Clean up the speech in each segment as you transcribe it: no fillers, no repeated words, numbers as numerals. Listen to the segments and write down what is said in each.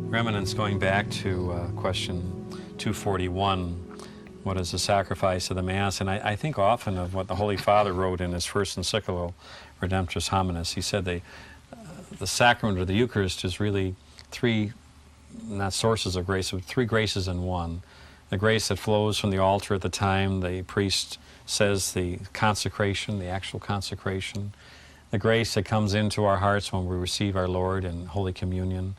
Remnants, going back to question 241, what is the sacrifice of the Mass? And I think often of what the Holy Father wrote in his first encyclical, Redemptoris Hominis. He said the sacrament of the Eucharist is really three, not sources of grace, but three graces in one. The grace that flows from the altar at the time the priest says the consecration, the actual consecration. The grace that comes into our hearts when we receive our Lord in Holy Communion.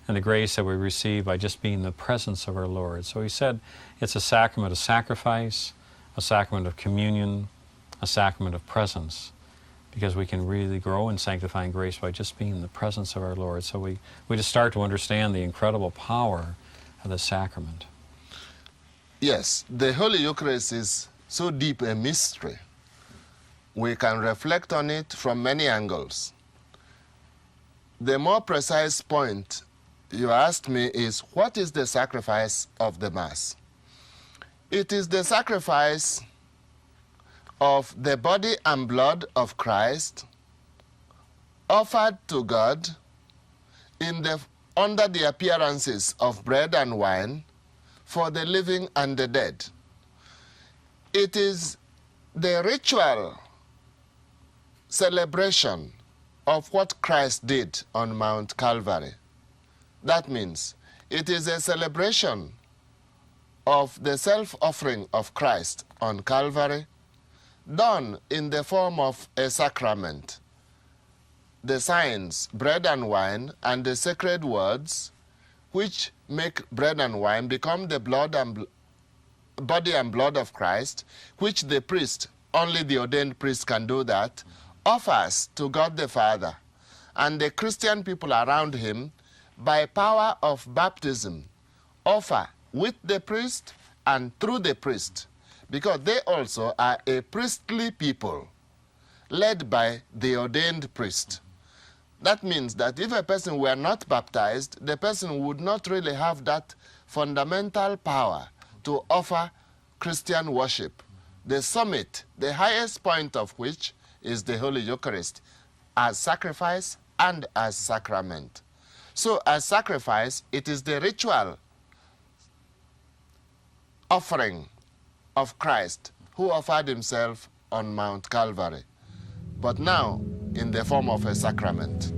And the grace that we receive by just being in the presence of our Lord. So he said it's a sacrament of sacrifice, a sacrament of communion, a sacrament of presence, because we can really grow in sanctifying grace by just being in the presence of our Lord. So we just start to understand the incredible power of the sacrament. Yes, the Holy Eucharist is so deep a mystery. We can reflect on it from many angles. The more precise point you asked me is, what is the sacrifice of the Mass? It is the sacrifice of the body and blood of Christ offered to God under the appearances of bread and wine for the living and the dead. It is the ritual celebration of what Christ did on Mount Calvary. That means it is a celebration of the self-offering of Christ on Calvary, done in the form of a sacrament. The signs, bread and wine, and the sacred words, which make bread and wine become the body and blood of Christ, which the priest, only the ordained priest can do that, offers to God the Father and the Christian people around him by power of baptism, offer with the priest and through the priest, because they also are a priestly people led by the ordained priest. That means that if a person were not baptized, the person would not really have that fundamental power to offer Christian worship, the summit, the highest point of which is the Holy Eucharist, as sacrifice and as sacrament. So as sacrifice, it is the ritual offering of Christ who offered himself on Mount Calvary, but now in the form of a sacrament.